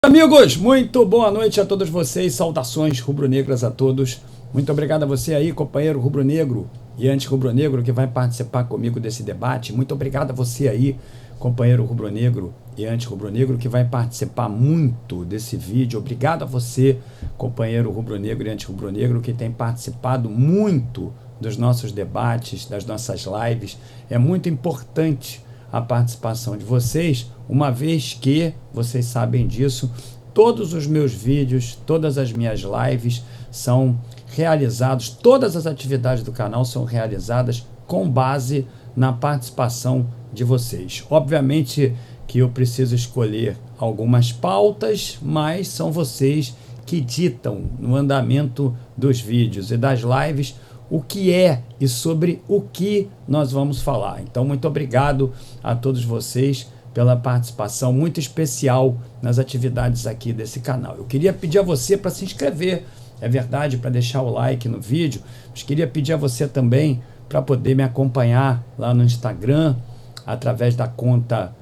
Amigos, muito boa noite a todos vocês, saudações rubro-negras a todos. Muito obrigado a você aí, companheiro rubro-negro e anti-rubro-negro que vai participar comigo desse debate. Muito obrigado a você aí, companheiro rubro-negro e anti-rubro-negro que vai participar muito desse vídeo. Obrigado a você, companheiro rubro-negro e anti-rubro-negro que tem participado muito dos nossos debates, das nossas lives. É muito importante a participação de vocês, uma vez que, vocês sabem disso, todos os meus vídeos, todas as minhas lives são realizados, todas as atividades do canal são realizadas com base na participação de vocês. Obviamente que eu preciso escolher algumas pautas, mas são vocês que ditam no andamento dos vídeos e das lives o que é e sobre o que nós vamos falar. Então, muito obrigado a todos vocês pela participação muito especial nas atividades aqui desse canal. Eu queria pedir a você para se inscrever, é verdade, para deixar o like no vídeo, mas queria pedir a você também para poder me acompanhar lá no Instagram, através da conta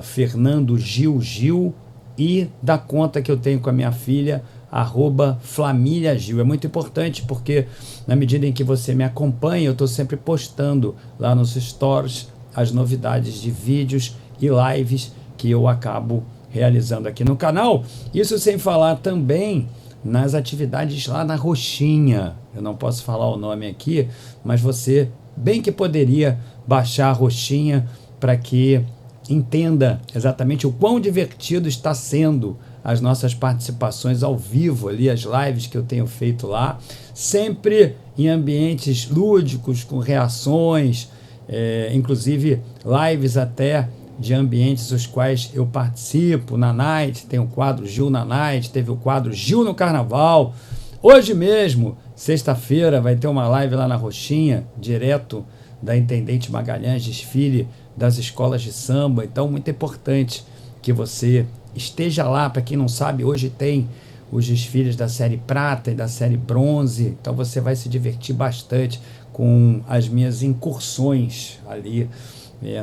@FernandoGilGil e da conta que eu tenho com a minha filha, @FlamíliaGil. É muito importante porque na medida em que você me acompanha, eu estou sempre postando lá nos stories as novidades de vídeos e lives que eu acabo realizando aqui no canal. Isso sem falar também nas atividades lá na Roxinha. Eu não posso falar o nome aqui, mas você bem que poderia baixar a Roxinha para que entenda exatamente o quão divertido está sendo as nossas participações ao vivo ali, as lives que eu tenho feito lá, sempre em ambientes lúdicos, com reações, inclusive lives até de ambientes os quais eu participo. Na Night, tem o quadro Gil na Night, teve o quadro Gil no Carnaval. Hoje mesmo, sexta-feira, vai ter uma live lá na Roxinha, direto da Intendente Magalhães, desfile das escolas de samba. Então, muito importante que você esteja lá. Para quem não sabe, hoje tem os desfiles da série prata e da série bronze, então você vai se divertir bastante com as minhas incursões ali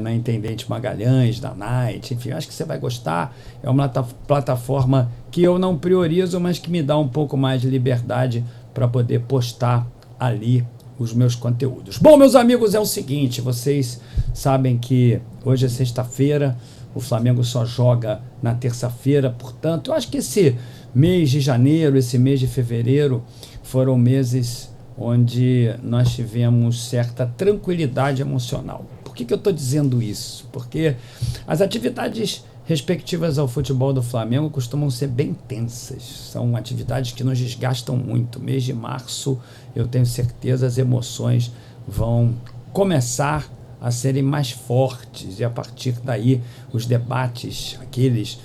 na Intendente Magalhães, da Night, enfim, acho que você vai gostar. É uma plataforma que eu não priorizo, mas que me dá um pouco mais de liberdade para poder postar ali os meus conteúdos. Bom, meus amigos, é o seguinte, vocês sabem que hoje é sexta-feira, o Flamengo só joga na terça-feira, portanto, eu acho que esse mês de janeiro, esse mês de fevereiro, foram meses onde nós tivemos certa tranquilidade emocional. Por que eu estou dizendo isso? Porque as atividades respectivas ao futebol do Flamengo costumam ser bem tensas, são atividades que nos desgastam muito. Mês de março, eu tenho certeza, as emoções vão começar a serem mais fortes, e a partir daí os debates, aqueles,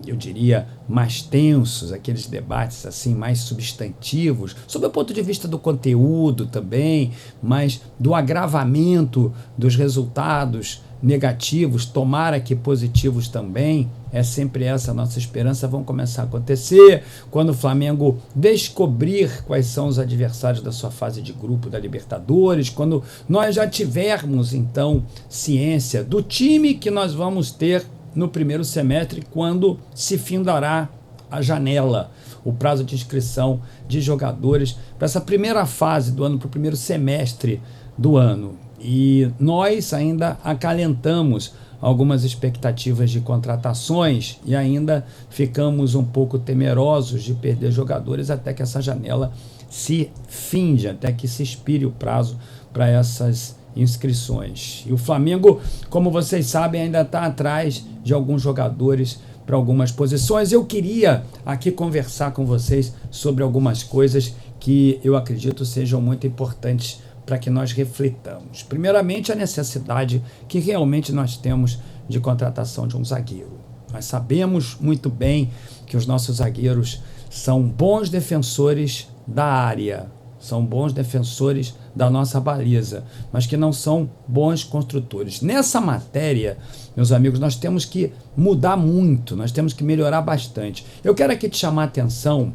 eu diria, mais tensos, aqueles debates assim mais substantivos, sob o ponto de vista do conteúdo também, mas do agravamento dos resultados negativos, tomara que positivos também, é sempre essa a nossa esperança, vão começar a acontecer quando o Flamengo descobrir quais são os adversários da sua fase de grupo da Libertadores, quando nós já tivermos então ciência do time que nós vamos ter no primeiro semestre, quando se findará a janela, o prazo de inscrição de jogadores para essa primeira fase do ano, para o primeiro semestre do ano. E nós ainda acalentamos algumas expectativas de contratações e ainda ficamos um pouco temerosos de perder jogadores até que essa janela se finde, até que se expire o prazo para essas inscrições. E o Flamengo, como vocês sabem, ainda está atrás de alguns jogadores para algumas posições. Eu queria aqui conversar com vocês sobre algumas coisas que eu acredito sejam muito importantes para que nós reflitamos. Primeiramente, a necessidade que realmente nós temos de contratação de um zagueiro. Nós sabemos muito bem que os nossos zagueiros são bons defensores da área, são bons defensores da nossa baliza, mas que não são bons construtores. Nessa matéria, meus amigos, nós temos que mudar muito, nós temos que melhorar bastante. Eu quero aqui te chamar a atenção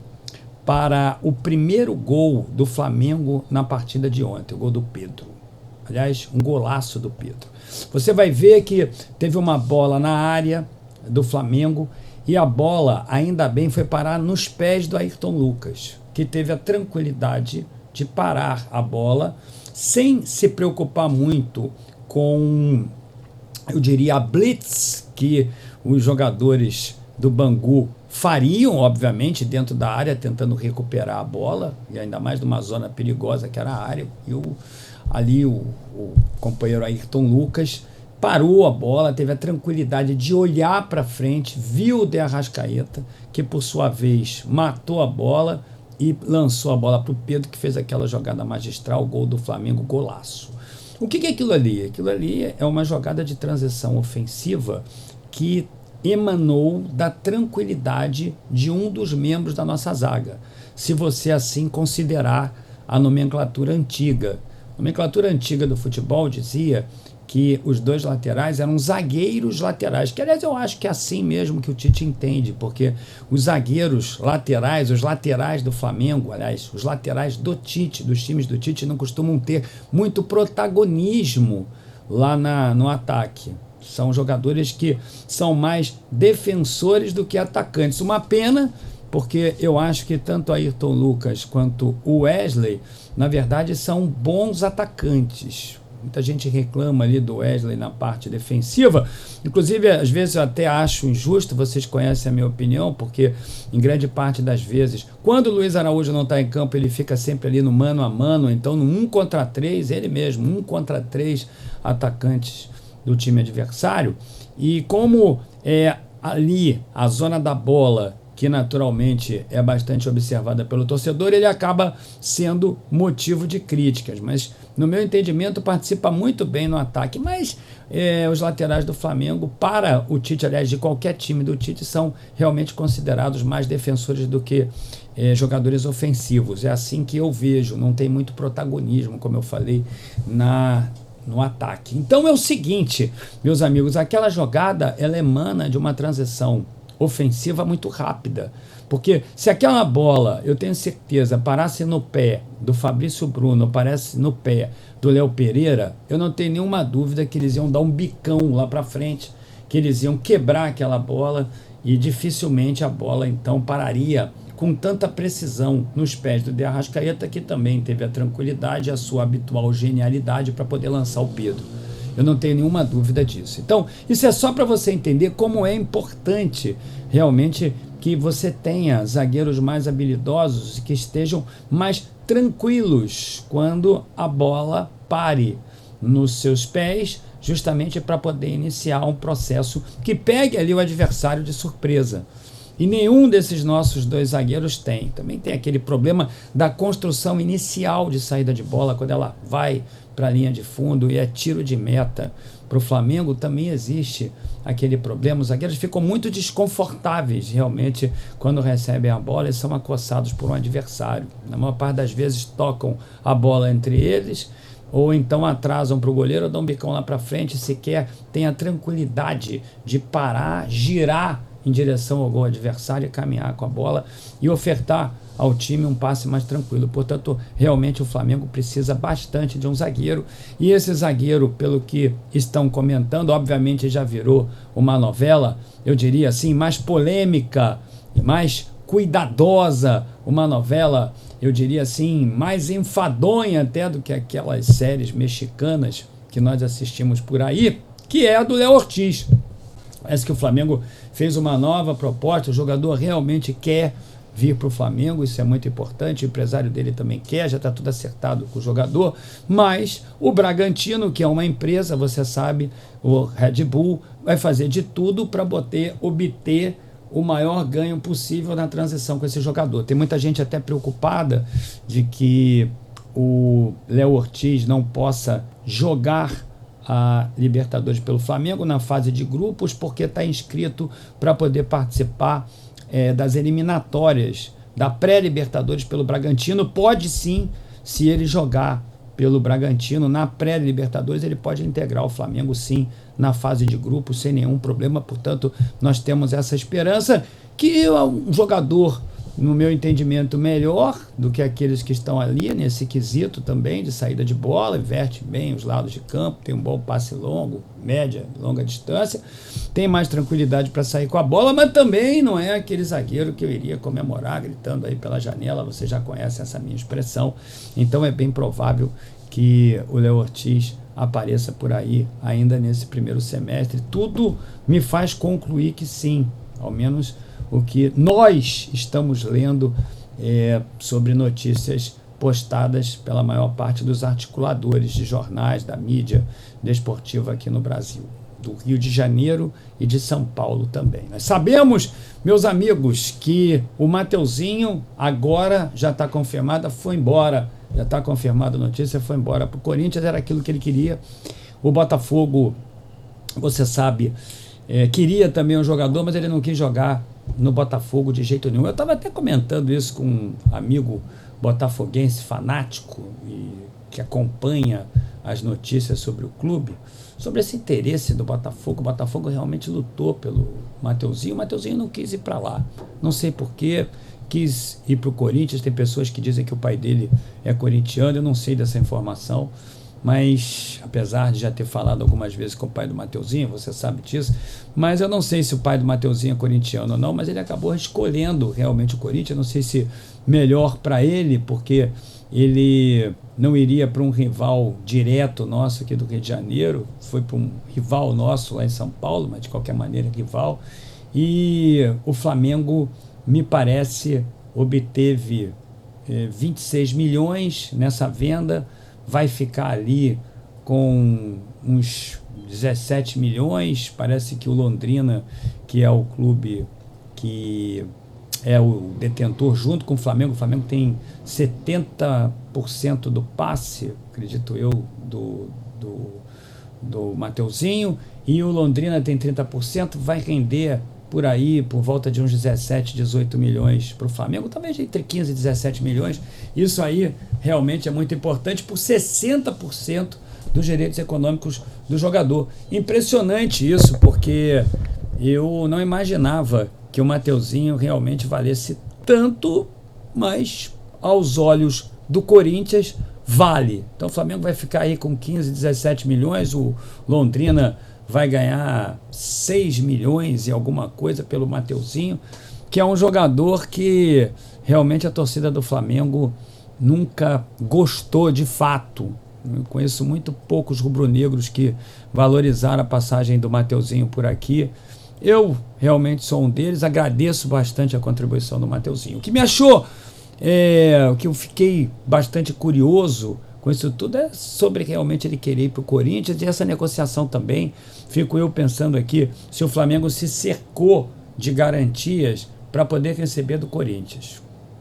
para o primeiro gol do Flamengo na partida de ontem, o gol do Pedro. Aliás, um golaço do Pedro. Você vai ver que teve uma bola na área do Flamengo E a bola, ainda bem, foi parar nos pés do Ayrton Lucas, que teve a tranquilidade de parar a bola sem se preocupar muito com, eu diria, a blitz que os jogadores do Bangu fariam, obviamente, dentro da área, tentando recuperar a bola, e ainda mais numa zona perigosa que era a área. E ali o companheiro Ayrton Lucas parou a bola, teve a tranquilidade de olhar para frente, viu o De Arrascaeta, que por sua vez matou a bola e lançou a bola para o Pedro, que fez aquela jogada magistral, gol do Flamengo, golaço. O que é aquilo ali? Aquilo ali é uma jogada de transição ofensiva que emanou da tranquilidade de um dos membros da nossa zaga, se você assim considerar a nomenclatura antiga. A nomenclatura antiga do futebol dizia que os dois laterais eram zagueiros laterais, que aliás eu acho que é assim mesmo que o Tite entende, porque os zagueiros laterais, os laterais do Flamengo, aliás, os laterais do Tite, dos times do Tite, não costumam ter muito protagonismo lá no ataque. São jogadores que são mais defensores do que atacantes. Uma pena, porque eu acho que tanto Ayrton Lucas quanto o Wesley, na verdade, são bons atacantes. Muita gente reclama ali do Wesley na parte defensiva. Inclusive, às vezes eu até acho injusto, vocês conhecem a minha opinião, porque em grande parte das vezes, quando o Luiz Araújo não está em campo, ele fica sempre ali no mano a mano, então no 1 contra 3, ele mesmo, 1 contra 3 atacantes do time adversário. E como é ali a zona da bola, que naturalmente é bastante observada pelo torcedor, ele acaba sendo motivo de críticas, mas no meu entendimento participa muito bem no ataque. Mas os laterais do Flamengo, para o Tite, aliás, de qualquer time do Tite, são realmente considerados mais defensores do que jogadores ofensivos. É assim que eu vejo, não tem muito protagonismo, como eu falei, no ataque. Então é o seguinte, meus amigos, aquela jogada ela emana de uma transição ofensiva muito rápida, porque se aquela bola, eu tenho certeza, parasse no pé do Fabrício Bruno, parasse no pé do Léo Pereira, eu não tenho nenhuma dúvida que eles iam dar um bicão lá para frente, que eles iam quebrar aquela bola e dificilmente a bola então pararia com tanta precisão nos pés do De Arrascaeta, que também teve a tranquilidade e a sua habitual genialidade para poder lançar o Pedro. Eu não tenho nenhuma dúvida disso. Então, isso é só para você entender como é importante realmente que você tenha zagueiros mais habilidosos e que estejam mais tranquilos quando a bola pare nos seus pés, justamente para poder iniciar um processo que pegue ali o adversário de surpresa. E nenhum desses nossos dois zagueiros tem. Também tem aquele problema da construção inicial de saída de bola, quando ela vai para a linha de fundo e é tiro de meta. Para o Flamengo também existe aquele problema. Os zagueiros ficam muito desconfortáveis realmente quando recebem a bola e são acossados por um adversário. Na maior parte das vezes tocam a bola entre eles, ou então atrasam para o goleiro ou dão um bicão lá para frente, sequer tem a tranquilidade de parar, girar em direção ao gol adversário e caminhar com a bola e ofertar ao time um passe mais tranquilo. Portanto, realmente o Flamengo precisa bastante de um zagueiro, e esse zagueiro, pelo que estão comentando, obviamente já virou uma novela, eu diria assim, mais polêmica, mais cuidadosa, uma novela, eu diria assim, mais enfadonha até do que aquelas séries mexicanas que nós assistimos por aí, que é a do Léo Ortiz. Parece que o Flamengo fez uma nova proposta, o jogador realmente quer vir para o Flamengo, isso é muito importante, o empresário dele também quer, já está tudo acertado com o jogador, mas o Bragantino, que é uma empresa, você sabe, o Red Bull, vai fazer de tudo para obter o maior ganho possível na transição com esse jogador. Tem muita gente até preocupada de que o Léo Ortiz não possa jogar a Libertadores pelo Flamengo na fase de grupos, porque está inscrito para poder participar das eliminatórias da pré-Libertadores pelo Bragantino. Pode sim, se ele jogar pelo Bragantino na pré-Libertadores, ele pode integrar o Flamengo sim na fase de grupos sem nenhum problema. Portanto, nós temos essa esperança que um jogador no meu entendimento, melhor do que aqueles que estão ali nesse quesito também de saída de bola, inverte bem os lados de campo, tem um bom passe longo, média, longa distância, tem mais tranquilidade para sair com a bola, mas também não é aquele zagueiro que eu iria comemorar gritando aí pela janela, você já conhece essa minha expressão, então é bem provável que o Léo Ortiz apareça por aí ainda nesse primeiro semestre. Tudo me faz concluir que sim, ao menos o que nós estamos lendo sobre notícias postadas pela maior parte dos articuladores de jornais, da mídia desportiva aqui no Brasil, do Rio de Janeiro e de São Paulo também. Nós sabemos, meus amigos, que o Mateuzinho agora já está confirmado, foi embora, já está confirmada a notícia, foi embora para o Corinthians, era aquilo que ele queria. O Botafogo, você sabe, queria também um jogador, mas ele não quis jogar no Botafogo de jeito nenhum. Eu estava até comentando isso com um amigo botafoguense fanático e que acompanha as notícias sobre o clube, sobre esse interesse do Botafogo. O Botafogo realmente lutou pelo Mateuzinho. O Mateuzinho não quis ir para lá, não sei porquê, quis ir para o Corinthians. Tem pessoas que dizem que o pai dele é corintiano, eu não sei dessa informação, mas apesar de já ter falado algumas vezes com o pai do Mateuzinho, você sabe disso, mas eu não sei se o pai do Mateuzinho é corintiano ou não, mas ele acabou escolhendo realmente o Corinthians. Eu não sei se melhor para ele, porque ele não iria para um rival direto nosso aqui do Rio de Janeiro, foi para um rival nosso lá em São Paulo, mas de qualquer maneira rival, e o Flamengo, me parece, obteve 26 milhões nessa venda, vai ficar ali com uns 17 milhões, parece que o Londrina, que é o clube que é o detentor junto com o Flamengo tem 70% do passe, acredito eu, do Mateuzinho, e o Londrina tem 30%, vai render por aí, por volta de uns 17, 18 milhões para o Flamengo, talvez entre 15 e 17 milhões. Isso aí realmente é muito importante, por 60% dos direitos econômicos do jogador. Impressionante isso, porque eu não imaginava que o Mateuzinho realmente valesse tanto, mas aos olhos do Corinthians vale. Então o Flamengo vai ficar aí com 15, 17 milhões, o Londrina vai ganhar 6 milhões e alguma coisa pelo Mateuzinho, que é um jogador que realmente a torcida do Flamengo nunca gostou de fato. Eu conheço muito poucos rubro-negros que valorizaram a passagem do Mateuzinho por aqui. Eu realmente sou um deles, agradeço bastante a contribuição do Mateuzinho. O que me achou, o que eu fiquei bastante curioso com isso tudo é sobre realmente ele querer ir para o Corinthians, e essa negociação também, fico eu pensando aqui, se o Flamengo se cercou de garantias para poder receber do Corinthians.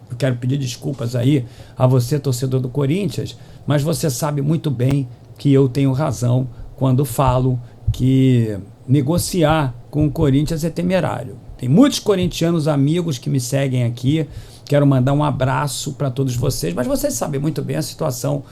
Eu quero pedir desculpas aí a você, torcedor do Corinthians, mas você sabe muito bem que eu tenho razão quando falo que negociar com o Corinthians é temerário. Tem muitos corintianos amigos que me seguem aqui, quero mandar um abraço para todos vocês, mas vocês sabem muito bem a situação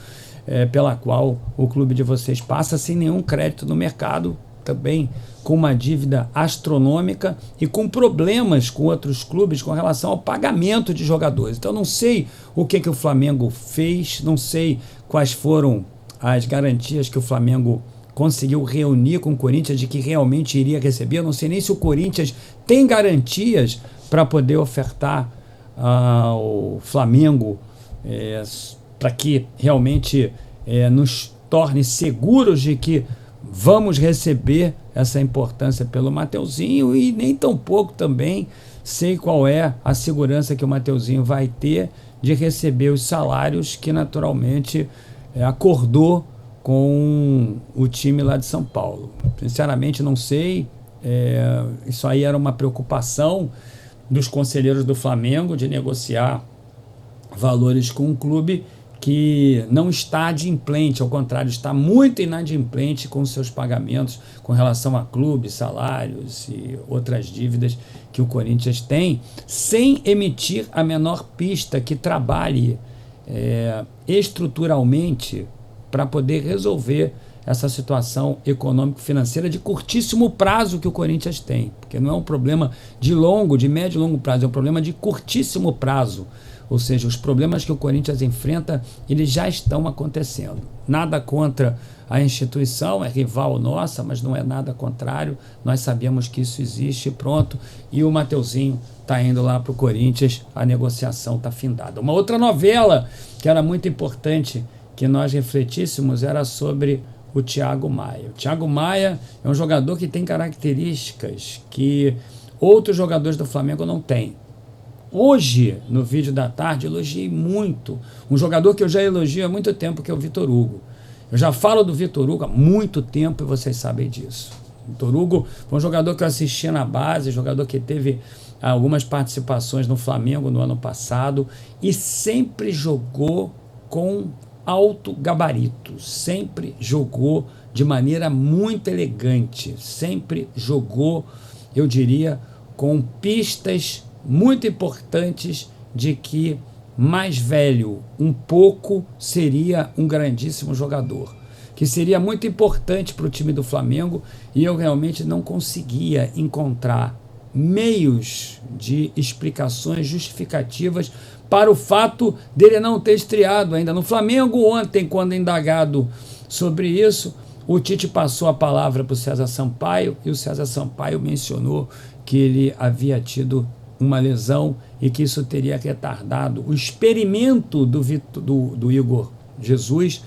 pela qual o clube de vocês passa, sem nenhum crédito no mercado, também com uma dívida astronômica e com problemas com outros clubes com relação ao pagamento de jogadores. Então não sei o que o Flamengo fez, não sei quais foram as garantias que o Flamengo conseguiu reunir com o Corinthians de que realmente iria receber. Eu não sei nem se o Corinthians tem garantias para poder ofertar ao Flamengo para que realmente nos torne seguros de que vamos receber essa importância pelo Mateuzinho, e nem tampouco também sei qual é a segurança que o Mateuzinho vai ter de receber os salários que naturalmente acordou com o time lá de São Paulo. Sinceramente não sei, isso aí era uma preocupação dos conselheiros do Flamengo de negociar valores com um clube que não está adimplente, ao contrário, está muito inadimplente com seus pagamentos com relação a clubes, salários e outras dívidas que o Corinthians tem, sem emitir a menor pista que trabalhe estruturalmente para poder resolver essa situação econômico-financeira de curtíssimo prazo que o Corinthians tem, porque não é um problema de médio e longo prazo, é um problema de curtíssimo prazo. Ou seja, os problemas que o Corinthians enfrenta, eles já estão acontecendo. Nada contra a instituição, é rival nossa, mas não é nada contrário. Nós sabemos que isso existe, pronto. E o Mateuzinho está indo lá para o Corinthians, a negociação está findada. Uma outra novela que era muito importante que nós refletíssemos era sobre o Thiago Maia. O Thiago Maia é um jogador que tem características que outros jogadores do Flamengo não têm. Hoje, no vídeo da tarde, elogiei muito um jogador que eu já elogio há muito tempo, que é o Vitor Hugo. Eu já falo do Vitor Hugo há muito tempo e vocês sabem disso. O Vitor Hugo foi um jogador que eu assisti na base, jogador que teve algumas participações no Flamengo no ano passado e sempre jogou com alto gabarito, sempre jogou de maneira muito elegante, sempre jogou, eu diria, com pistas muito importantes de que mais velho um pouco seria um grandíssimo jogador, que seria muito importante para o time do Flamengo, e eu realmente não conseguia encontrar meios de explicações justificativas para o fato dele não ter estreado ainda no Flamengo. Ontem, quando indagado sobre isso, o Tite passou a palavra para o César Sampaio, e o César Sampaio mencionou que ele havia tido uma lesão e que isso teria retardado o experimento do Igor Jesus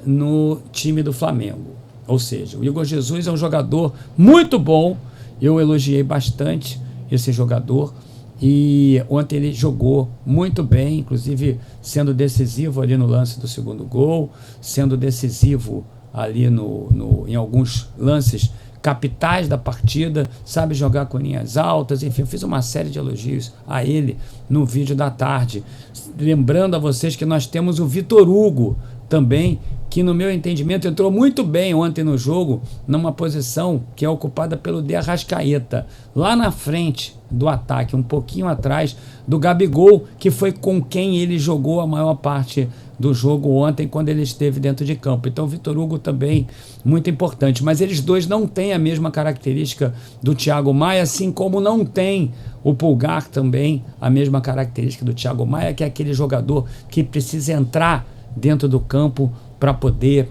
no time do Flamengo. Ou seja, o Igor Jesus é um jogador muito bom, eu elogiei bastante esse jogador, e ontem ele jogou muito bem, inclusive sendo decisivo ali no lance do segundo gol, sendo decisivo ali em alguns lances capitais da partida, sabe jogar com linhas altas, enfim, eu fiz uma série de elogios a ele no vídeo da tarde. Lembrando a vocês que nós temos o Vitor Hugo também, que no meu entendimento entrou muito bem ontem no jogo, numa posição que é ocupada pelo De Arrascaeta, lá na frente do ataque, um pouquinho atrás do Gabigol, que foi com quem ele jogou a maior parte do jogo ontem, quando ele esteve dentro de campo. Então o Vitor Hugo também muito importante, mas eles dois não têm a mesma característica do Thiago Maia, assim como não tem o Pulgar também a mesma característica do Thiago Maia, que é aquele jogador que precisa entrar dentro do campo para poder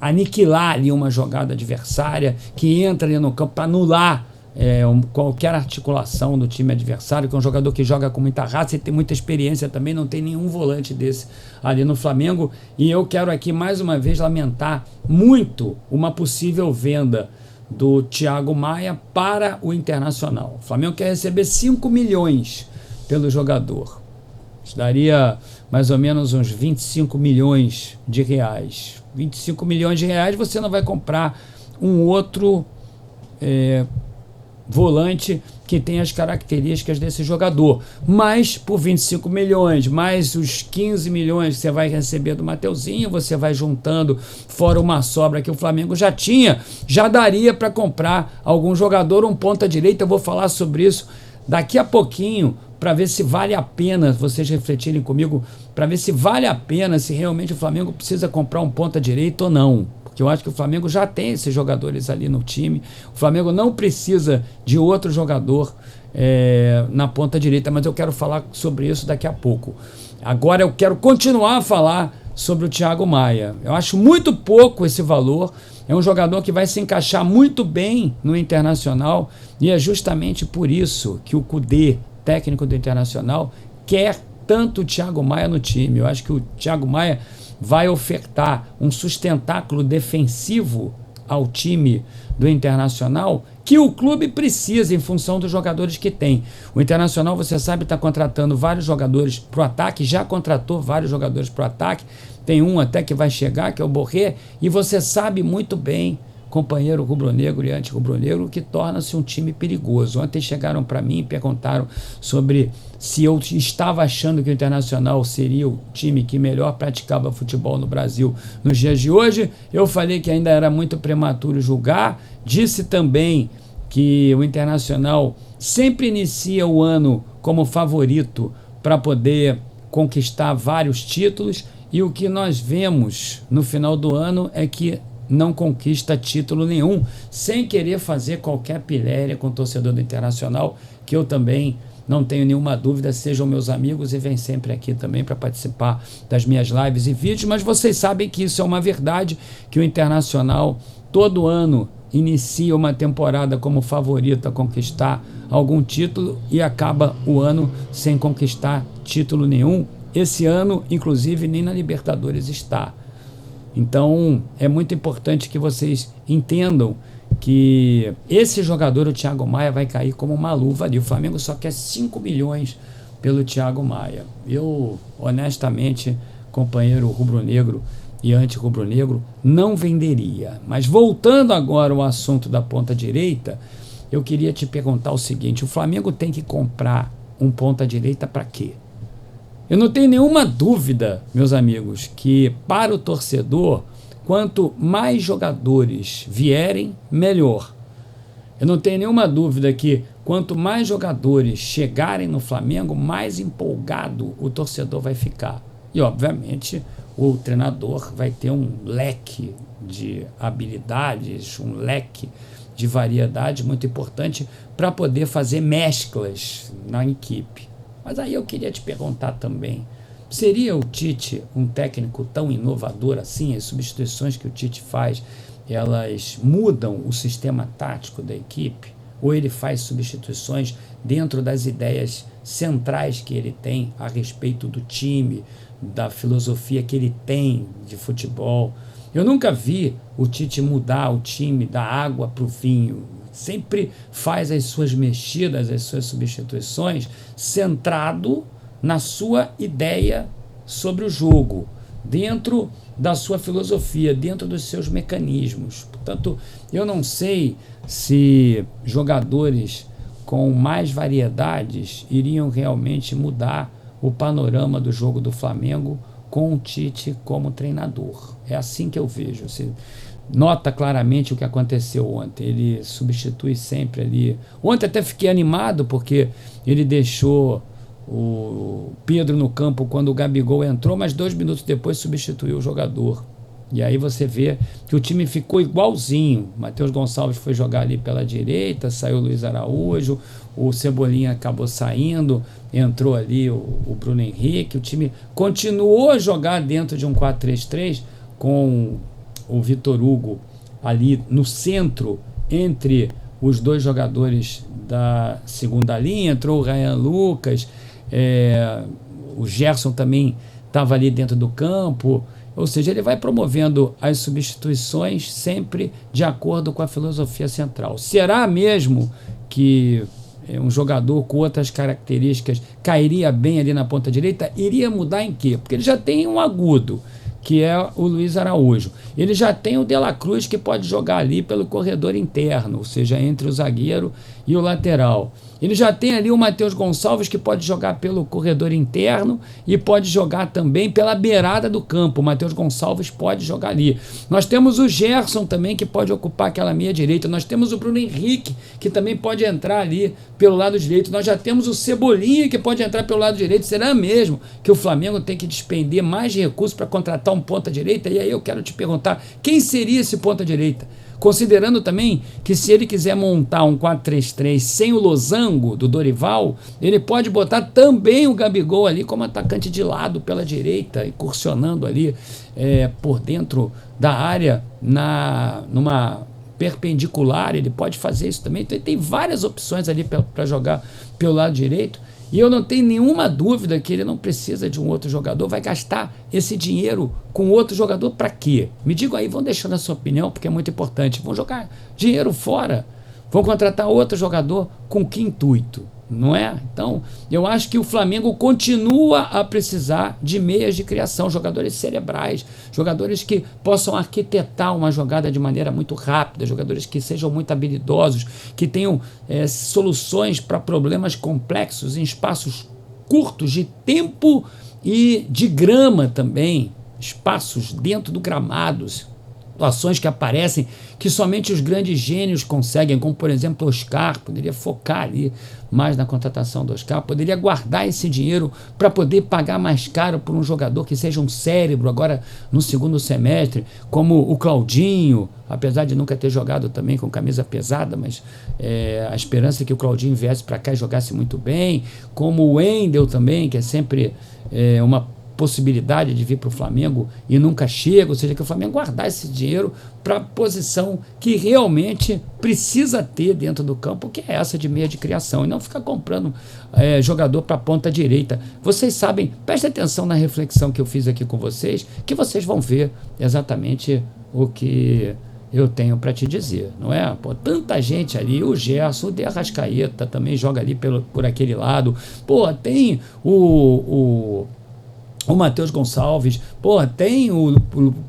aniquilar ali uma jogada adversária, que entra ali no campo para anular qualquer articulação do time adversário, que é um jogador que joga com muita raça e tem muita experiência também. Não tem nenhum volante desse ali no Flamengo, e eu quero aqui mais uma vez lamentar muito uma possível venda do Thiago Maia para o Internacional. O Flamengo quer receber 5 milhões pelo jogador. Isso daria mais ou menos uns 25 milhões de reais. 25 milhões de reais você não vai comprar um outro volante que tem as características desse jogador. Mas por 25 milhões, mais os 15 milhões que você vai receber do Mateuzinho, você vai juntando, fora uma sobra que o Flamengo já tinha, já daria para comprar algum jogador, um ponta-direita. Eu vou falar sobre isso daqui a pouquinho, para ver se vale a pena vocês refletirem comigo, para ver se vale a pena, se realmente o Flamengo precisa comprar um ponta-direita ou não. Porque eu acho que o Flamengo já tem esses jogadores ali no time. O Flamengo não precisa de outro jogador na ponta-direita, mas eu quero falar sobre isso daqui a pouco. Agora eu quero continuar a falar sobre o Thiago Maia. Eu acho muito pouco esse valor. É um jogador que vai se encaixar muito bem no Internacional, e é justamente por isso que o Kudê, técnico do Internacional, quer tanto o Thiago Maia no time. Eu acho que o Thiago Maia vai ofertar um sustentáculo defensivo ao time do Internacional, que o clube precisa em função dos jogadores que tem. O Internacional, você sabe, está contratando vários jogadores para o ataque, já contratou vários jogadores para o ataque, tem um até que vai chegar, que é o Borré, e você sabe muito bem, companheiro rubro-negro e anti-rubro-negro, que torna-se um time perigoso. Ontem chegaram para mim e perguntaram sobre se eu estava achando que o Internacional seria o time que melhor praticava futebol no Brasil nos dias de hoje. Eu falei que ainda era muito prematuro julgar. Disse também que o Internacional sempre inicia o ano como favorito para poder conquistar vários títulos, e o que nós vemos no final do ano é que não conquista título nenhum, sem querer fazer qualquer pilhéria com o torcedor do Internacional, que eu também não tenho nenhuma dúvida, sejam meus amigos e vêm sempre aqui também para participar das minhas lives e vídeos, mas vocês sabem que isso é uma verdade, que o Internacional todo ano inicia uma temporada como favorito a conquistar algum título e acaba o ano sem conquistar título nenhum. Esse ano, inclusive, nem na Libertadores está. Então, é muito importante que vocês entendam que esse jogador, o Thiago Maia, vai cair como uma luva ali. O Flamengo só quer 5 milhões pelo Thiago Maia. Eu, honestamente, companheiro rubro-negro e anti-rubro-negro, não venderia. Mas voltando agora ao assunto da ponta-direita, eu queria te perguntar o seguinte: o Flamengo tem que comprar um ponta-direita para quê? Eu não tenho nenhuma dúvida, meus amigos, que para o torcedor, quanto mais jogadores vierem, melhor. Eu não tenho nenhuma dúvida que quanto mais jogadores chegarem no Flamengo, mais empolgado o torcedor vai ficar. E, obviamente, o treinador vai ter um leque de habilidades, um leque de variedade muito importante para poder fazer mesclas na equipe. Mas aí eu queria te perguntar também, seria o Tite um técnico tão inovador assim? As substituições que o Tite faz, elas mudam o sistema tático da equipe? Ou ele faz substituições dentro das ideias centrais que ele tem a respeito do time, da filosofia que ele tem de futebol? Eu nunca vi o Tite mudar o time da água para o vinho. Sempre faz as suas mexidas, as suas substituições, centrado na sua ideia sobre o jogo, dentro da sua filosofia, dentro dos seus mecanismos. Portanto, eu não sei se jogadores com mais variedades iriam realmente mudar o panorama do jogo do Flamengo com o Tite como treinador. É assim que eu vejo. Você nota claramente o que aconteceu ontem. Ele substitui sempre ali. Ontem até fiquei animado porque ele deixou o Pedro no campo quando o Gabigol entrou, mas 2 minutos depois substituiu o jogador. E aí você vê que o time ficou igualzinho. Matheus Gonçalves foi jogar ali pela direita, saiu o Luiz Araújo, o Cebolinha acabou saindo, entrou ali o Bruno Henrique. O time continuou a jogar dentro de um 4-3-3 com o Vitor Hugo ali no centro, entre os dois jogadores da segunda linha. Entrou o Ryan Lucas, o Gerson também estava ali dentro do campo. Ou seja, ele vai promovendo as substituições sempre de acordo com a filosofia central. Será mesmo que um jogador com outras características cairia bem ali na ponta direita? Iria mudar em quê? Porque ele já tem um agudo, que é o Luiz Araújo. Ele já tem o De La Cruz, que pode jogar ali pelo corredor interno, ou seja, entre o zagueiro e o lateral. Ele já tem ali o Matheus Gonçalves, que pode jogar pelo corredor interno e pode jogar também pela beirada do campo. O Matheus Gonçalves pode jogar ali. Nós temos o Gerson também, que pode ocupar aquela meia direita. Nós temos o Bruno Henrique, que também pode entrar ali pelo lado direito. Nós já temos o Cebolinha, que pode entrar pelo lado direito. Será mesmo que o Flamengo tem que despender mais recursos para contratar um ponta-direita? E aí eu quero te perguntar, quem seria esse ponta-direita? Considerando também que se ele quiser montar um 4-3-3 sem o losango do Dorival, ele pode botar também o Gabigol ali como atacante de lado pela direita, incursionando ali por dentro da área, numa perpendicular. Ele pode fazer isso também. Então ele tem várias opções ali para jogar pelo lado direito. E eu não tenho nenhuma dúvida que ele não precisa de um outro jogador. Vai gastar esse dinheiro com outro jogador para quê? Me digam aí, vão deixando a sua opinião, porque é muito importante. Vão jogar dinheiro fora, vão contratar outro jogador com que intuito? Não é? Então, eu acho que o Flamengo continua a precisar de meias de criação, jogadores cerebrais, jogadores que possam arquitetar uma jogada de maneira muito rápida, jogadores que sejam muito habilidosos, que tenham soluções para problemas complexos em espaços curtos de tempo e de grama também, espaços dentro do gramado. situações que aparecem que somente os grandes gênios conseguem, como por exemplo o Oscar, poderia focar ali mais na contratação do Oscar, poderia guardar esse dinheiro para poder pagar mais caro por um jogador que seja um cérebro agora no segundo semestre, como o Claudinho, apesar de nunca ter jogado também com camisa pesada, mas a esperança é que o Claudinho viesse para cá e jogasse muito bem, como o Wendel também, que é sempre uma possibilidade de vir para o Flamengo e nunca chega, ou seja, que o Flamengo guardar esse dinheiro para a posição que realmente precisa ter dentro do campo, que é essa de meia de criação, e não ficar comprando jogador para a ponta direita. Vocês sabem, prestem atenção na reflexão que eu fiz aqui com vocês, que vocês vão ver exatamente o que eu tenho para te dizer, não é? Pô, tanta gente ali, o Gerson, o De Arrascaeta também joga ali por aquele lado, pô, tem o Matheus Gonçalves, porra, tem o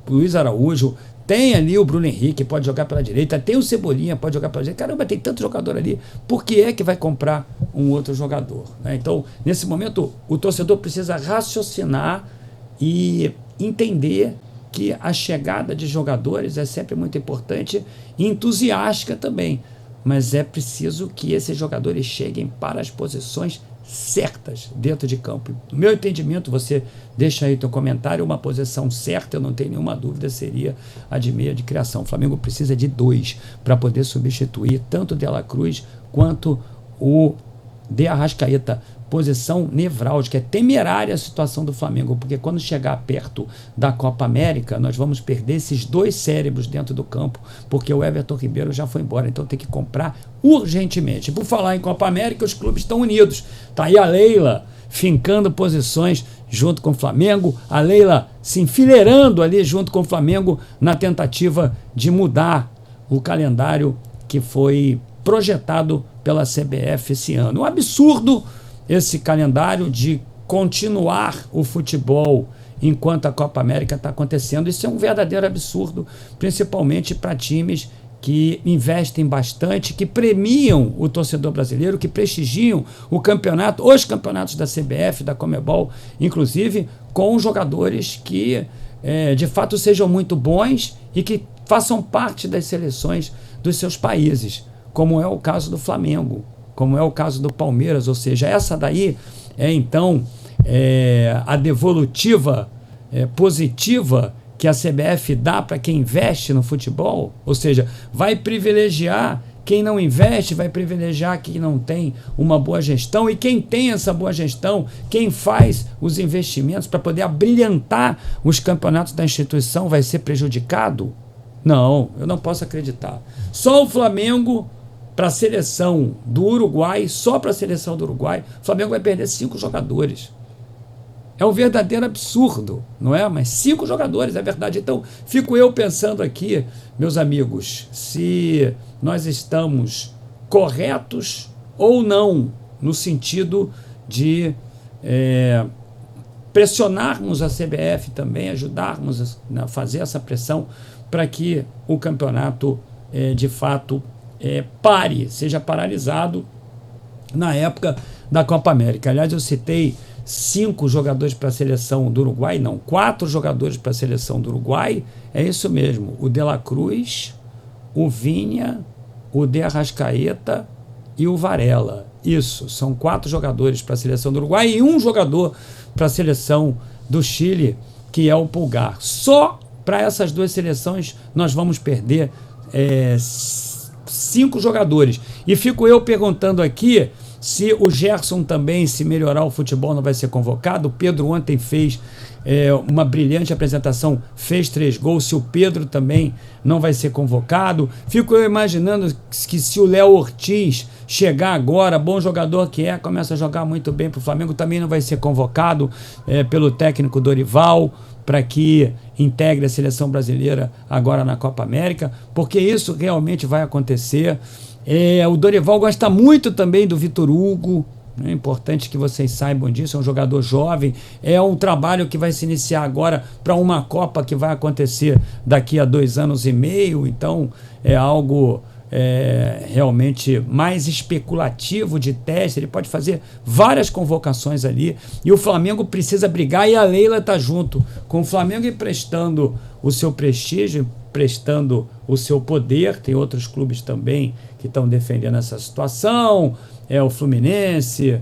Luiz Araújo, tem ali o Bruno Henrique, pode jogar pela direita, tem o Cebolinha, pode jogar pela direita. Caramba, tem tanto jogador ali, por que é que vai comprar um outro jogador? Né? Então, nesse momento, o torcedor precisa raciocinar e entender que a chegada de jogadores é sempre muito importante e entusiástica também, mas é preciso que esses jogadores cheguem para as posições certas dentro de campo. No meu entendimento, você deixa aí teu comentário, uma posição certa, eu não tenho nenhuma dúvida, seria a de meia de criação. O Flamengo precisa de 2 para poder substituir tanto o De La Cruz quanto o De Arrascaeta. Posição nevrálgica, é temerária a situação do Flamengo, porque quando chegar perto da Copa América, nós vamos perder esses 2 cérebros dentro do campo, porque o Everton Ribeiro já foi embora, então tem que comprar urgentemente. Por falar em Copa América, os clubes estão unidos. Tá aí a Leila fincando posições junto com o Flamengo, a Leila se enfileirando ali junto com o Flamengo na tentativa de mudar o calendário que foi projetado pela CBF esse ano. Um absurdo esse calendário de continuar o futebol enquanto a Copa América está acontecendo. Isso é um verdadeiro absurdo, principalmente para times que investem bastante, que premiam o torcedor brasileiro, que prestigiam o campeonato, os campeonatos da CBF, da Conmebol, inclusive com jogadores que de fato sejam muito bons e que façam parte das seleções dos seus países, como é o caso do Flamengo, como é o caso do Palmeiras, ou seja, essa daí então a devolutiva positiva que a CBF dá para quem investe no futebol, ou seja, vai privilegiar quem não investe, vai privilegiar quem não tem uma boa gestão, e quem tem essa boa gestão, quem faz os investimentos para poder abrilhantar os campeonatos da instituição, vai ser prejudicado? Não, eu não posso acreditar. Só o Flamengo, para a seleção do Uruguai, só para a seleção do Uruguai, o Flamengo vai perder 5 jogadores. É um verdadeiro absurdo, não é? Mas 5 jogadores, é verdade. Então, fico eu pensando aqui, meus amigos, se nós estamos corretos ou não, no sentido de pressionarmos a CBF também, ajudarmos a fazer essa pressão para que o campeonato, de fato, seja paralisado na época da Copa América. Aliás, eu citei 5 jogadores para a seleção do Uruguai, não, 4 jogadores para a seleção do Uruguai, é isso mesmo, o De La Cruz, o Vinha, o De Arrascaeta e o Varela. Isso, são 4 jogadores para a seleção do Uruguai e 1 jogador para a seleção do Chile, que é o Pulgar. Só para essas 2 seleções nós vamos perder 5 jogadores. E fico eu perguntando aqui se o Gerson também, se melhorar o futebol, não vai ser convocado. O Pedro ontem fez uma brilhante apresentação, fez 3 gols, se o Pedro também não vai ser convocado. Fico eu imaginando que se o Léo Ortiz chegar agora, bom jogador que começa a jogar muito bem para o Flamengo, também não vai ser convocado pelo técnico Dorival para que integre a seleção brasileira agora na Copa América, porque isso realmente vai acontecer. O Dorival gosta muito também do Vitor Hugo, é importante que vocês saibam disso, é um jogador jovem, é um trabalho que vai se iniciar agora para uma Copa que vai acontecer daqui a 2 anos e meio, então é algo realmente mais especulativo de teste. Ele pode fazer várias convocações ali e o Flamengo precisa brigar, e a Leila está junto com o Flamengo emprestando o seu prestígio, prestando o seu poder. Tem outros clubes também que estão defendendo essa situação, o Fluminense,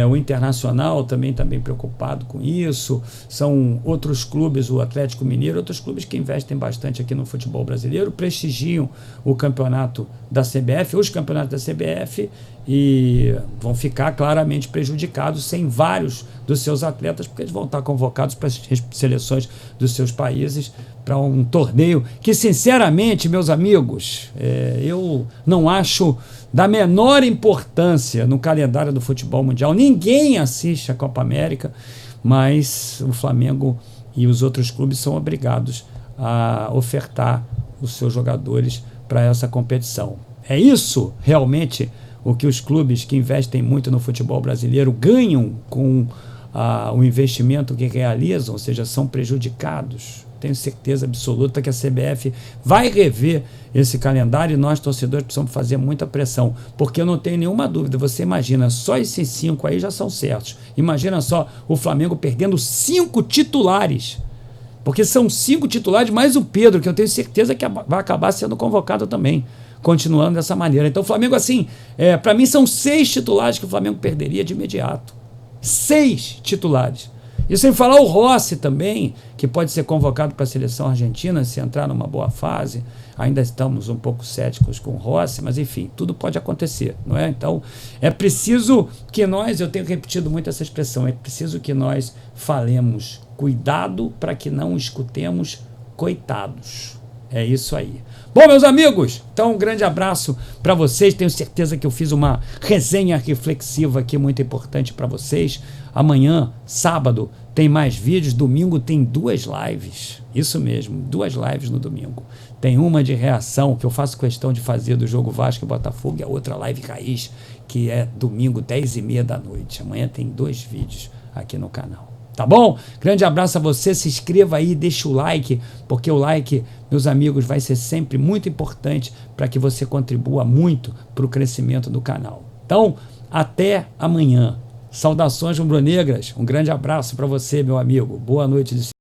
o Internacional também está bem preocupado com isso, são outros clubes, o Atlético Mineiro, outros clubes que investem bastante aqui no futebol brasileiro, prestigiam o campeonato da CBF, os campeonatos da CBF, e vão ficar claramente prejudicados sem vários dos seus atletas, porque eles vão estar convocados para as seleções dos seus países para um torneio que, sinceramente, meus amigos, eu não acho da menor importância no calendário do futebol mundial. Ninguém assiste a Copa América, mas o Flamengo e os outros clubes são obrigados a ofertar os seus jogadores para essa competição. É isso realmente o que os clubes que investem muito no futebol brasileiro ganham com o investimento que realizam, ou seja, são prejudicados. Tenho certeza absoluta que a CBF vai rever esse calendário e nós, torcedores, precisamos fazer muita pressão, porque eu não tenho nenhuma dúvida. Você imagina, só esses 5 aí já são certos. Imagina só o Flamengo perdendo 5 titulares, porque são 5 titulares mais o Pedro, que eu tenho certeza que vai acabar sendo convocado também, continuando dessa maneira. Então o Flamengo, assim, para mim são 6 titulares que o Flamengo perderia de imediato. 6 titulares. E sem falar o Rossi também, que pode ser convocado para a seleção argentina se entrar numa boa fase. Ainda estamos um pouco céticos com o Rossi, mas enfim, tudo pode acontecer, não é? Então, é preciso que nós, eu tenho repetido muito essa expressão, é preciso que nós falemos cuidado para que não escutemos coitados. É isso aí. Bom, meus amigos, então um grande abraço para vocês. Tenho certeza que eu fiz uma resenha reflexiva aqui muito importante para vocês. Amanhã, sábado, tem mais vídeos. Domingo tem 2 lives. Isso mesmo, 2 lives no domingo. Tem uma de reação que eu faço questão de fazer do jogo Vasco e Botafogo e a outra live raiz, que é domingo, 10h30 da noite. Amanhã tem 2 vídeos aqui no canal. Tá bom? Grande abraço a você, se inscreva aí, deixa o like, porque o like, meus amigos, vai ser sempre muito importante para que você contribua muito para o crescimento do canal. Então, até amanhã. Saudações rubro-negras, um grande abraço para você, meu amigo. Boa noite de